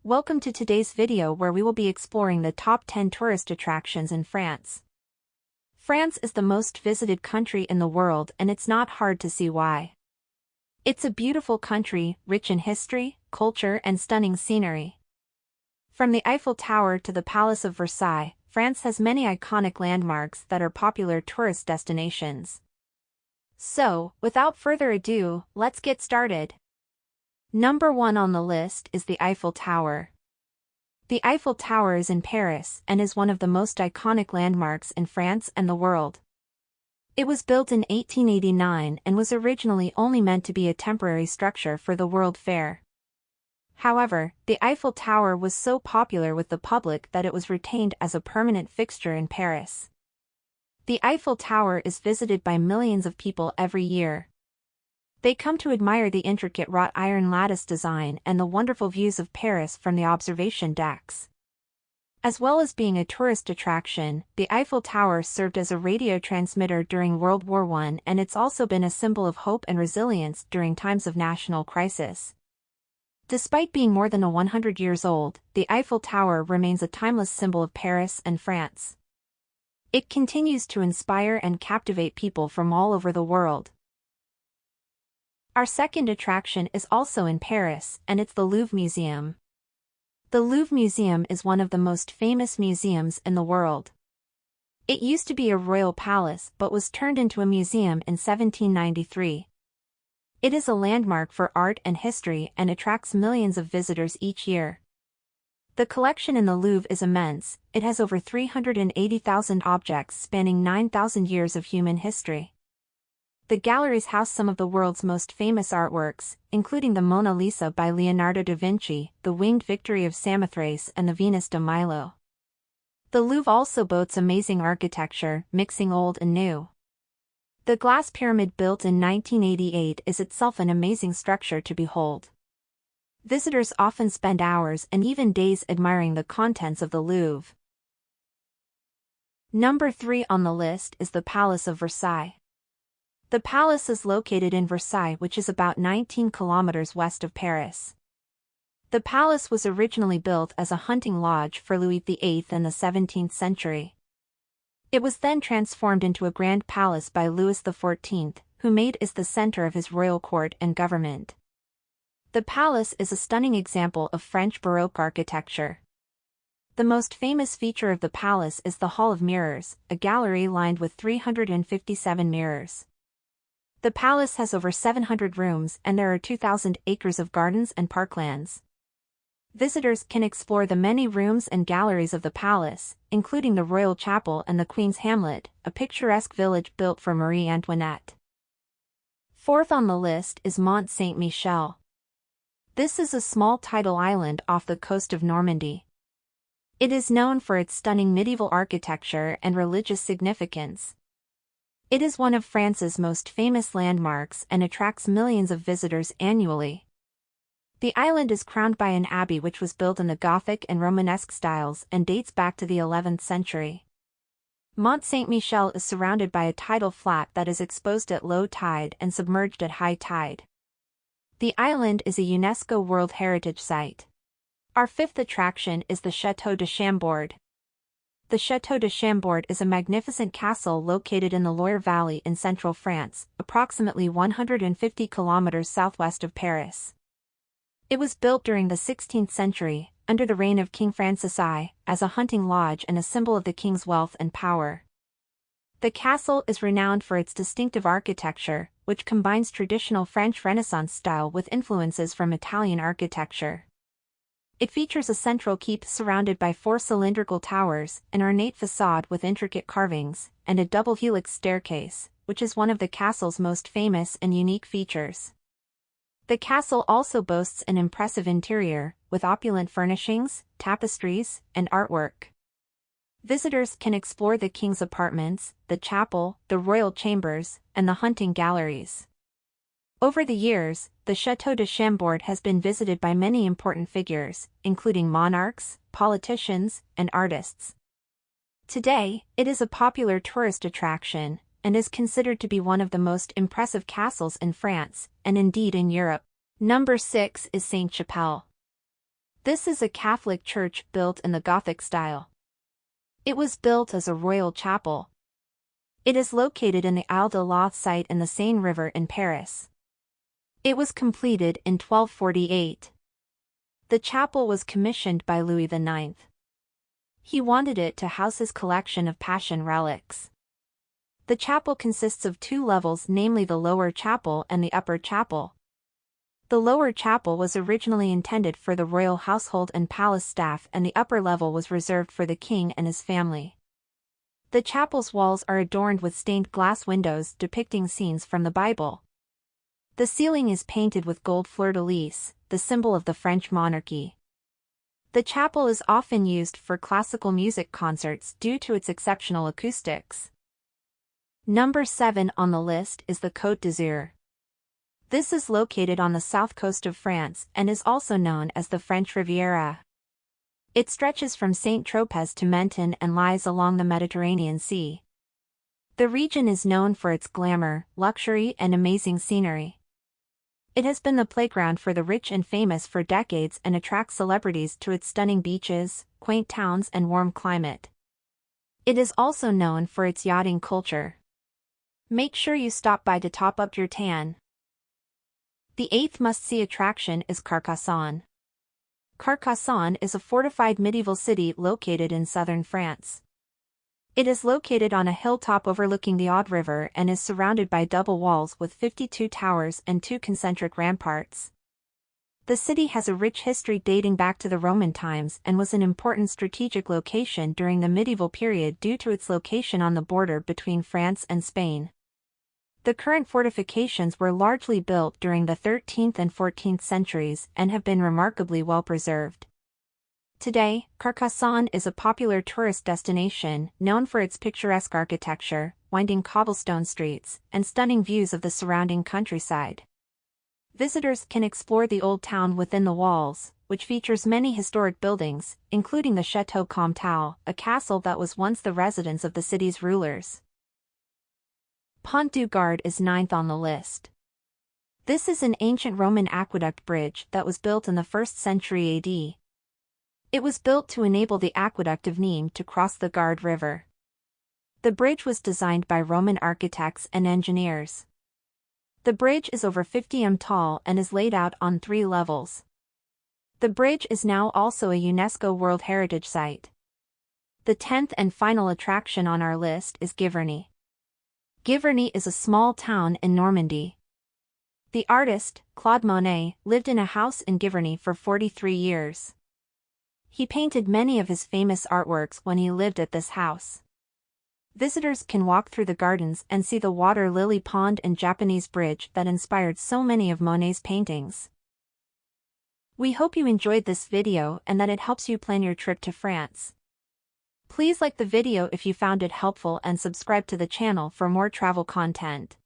Welcome to today's video where we will be exploring the top 10 tourist attractions in France. France is the most visited country in the world, and it's not hard to see why. It's a beautiful country, rich in history, culture, and stunning scenery. From the Eiffel Tower to the Palace of Versailles, France has many iconic landmarks that are popular tourist destinations. So, without further ado, let's get started. Number 1 on the list is the Eiffel Tower. The Eiffel Tower is in Paris and is one of the most iconic landmarks in France and the world. It was built in 1889 and was originally only meant to be a temporary structure for the World Fair. However, the Eiffel Tower was so popular with the public that it was retained as a permanent fixture in Paris. The Eiffel Tower is visited by millions of people every year. They come to admire the intricate wrought iron lattice design and the wonderful views of Paris from the observation decks. As well as being a tourist attraction, the Eiffel Tower served as a radio transmitter during World War I, and it's also been a symbol of hope and resilience during times of national crisis. Despite being more than 100 years old, the Eiffel Tower remains a timeless symbol of Paris and France. It continues to inspire and captivate people from all over the world. Our second attraction is also in Paris, and it's the Louvre Museum. The Louvre Museum is one of the most famous museums in the world. It used to be a royal palace but was turned into a museum in 1793. It is a landmark for art and history and attracts millions of visitors each year. The collection in the Louvre is immense. It has over 380,000 objects spanning 9,000 years of human history. The galleries house some of the world's most famous artworks, including the Mona Lisa by Leonardo da Vinci, the Winged Victory of Samothrace, and the Venus de Milo. The Louvre also boasts amazing architecture, mixing old and new. The glass pyramid built in 1988 is itself an amazing structure to behold. Visitors often spend hours and even days admiring the contents of the Louvre. Number 3 on the list is the Palace of Versailles. The palace is located in Versailles, which is about 19 kilometers west of Paris. The palace was originally built as a hunting lodge for Louis VIII in the 17th century. It was then transformed into a grand palace by Louis XIV, who made it the center of his royal court and government. The palace is a stunning example of French Baroque architecture. The most famous feature of the palace is the Hall of Mirrors, a gallery lined with 357 mirrors. The palace has over 700 rooms and there are 2,000 acres of gardens and parklands. Visitors can explore the many rooms and galleries of the palace, including the Royal Chapel and the Queen's Hamlet, a picturesque village built for Marie Antoinette. Fourth on the list is Mont Saint-Michel. This is a small tidal island off the coast of Normandy. It is known for its stunning medieval architecture and religious significance. It is one of France's most famous landmarks and attracts millions of visitors annually. The island is crowned by an abbey which was built in the Gothic and Romanesque styles and dates back to the 11th century. Mont Saint-Michel is surrounded by a tidal flat that is exposed at low tide and submerged at high tide. The island is a UNESCO World Heritage Site. Our fifth attraction is the Chateau de Chambord. The Chateau de Chambord is a magnificent castle located in the Loire Valley in central France, approximately 150 kilometers southwest of Paris. It was built during the 16th century, under the reign of King Francis I, as a hunting lodge and a symbol of the king's wealth and power. The castle is renowned for its distinctive architecture, which combines traditional French Renaissance style with influences from Italian architecture. It features a central keep surrounded by 4 cylindrical towers, an ornate facade with intricate carvings, and a double helix staircase, which is one of the castle's most famous and unique features. The castle also boasts an impressive interior, with opulent furnishings, tapestries, and artwork. Visitors can explore the king's apartments, the chapel, the royal chambers, and the hunting galleries. Over the years, the Chateau de Chambord has been visited by many important figures, including monarchs, politicians, and artists. Today, it is a popular tourist attraction, and is considered to be one of the most impressive castles in France, and indeed in Europe. Number 6 is Sainte-Chapelle. This is a Catholic church built in the Gothic style. It was built as a royal chapel. It is located in the Isle de la site in the Seine River in Paris. It was completed in 1248. The chapel was commissioned by Louis IX. He wanted it to house his collection of Passion relics. The chapel consists of two levels, namely the lower chapel and the upper chapel. The lower chapel was originally intended for the royal household and palace staff, and the upper level was reserved for the king and his family. The chapel's walls are adorned with stained glass windows depicting scenes from the Bible. The ceiling is painted with gold fleur-de-lis, the symbol of the French monarchy. The chapel is often used for classical music concerts due to its exceptional acoustics. Number 7 on the list is the Côte d'Azur. This is located on the south coast of France and is also known as the French Riviera. It stretches from Saint-Tropez to Menton and lies along the Mediterranean Sea. The region is known for its glamour, luxury, and amazing scenery. It has been the playground for the rich and famous for decades and attracts celebrities to its stunning beaches, quaint towns, and warm climate. It is also known for its yachting culture. Make sure you stop by to top up your tan. The 8th must-see attraction is Carcassonne. Carcassonne is a fortified medieval city located in southern France. It is located on a hilltop overlooking the Aude River and is surrounded by double walls with 52 towers and 2 concentric ramparts. The city has a rich history dating back to the Roman times and was an important strategic location during the medieval period due to its location on the border between France and Spain. The current fortifications were largely built during the 13th and 14th centuries and have been remarkably well preserved. Today, Carcassonne is a popular tourist destination, known for its picturesque architecture, winding cobblestone streets, and stunning views of the surrounding countryside. Visitors can explore the old town within the walls, which features many historic buildings, including the Chateau de Chambord, a castle that was once the residence of the city's rulers. Pont du Gard is 9th on the list. This is an ancient Roman aqueduct bridge that was built in the 1st century AD. It was built to enable the aqueduct of Nîmes to cross the Gard River. The bridge was designed by Roman architects and engineers. The bridge is over 50 m tall and is laid out on 3 levels. The bridge is now also a UNESCO World Heritage Site. The 10th and final attraction on our list is Giverny. Giverny is a small town in Normandy. The artist, Claude Monet, lived in a house in Giverny for 43 years. He painted many of his famous artworks when he lived at this house. Visitors can walk through the gardens and see the water lily pond and Japanese bridge that inspired so many of Monet's paintings. We hope you enjoyed this video and that it helps you plan your trip to France. Please like the video if you found it helpful and subscribe to the channel for more travel content.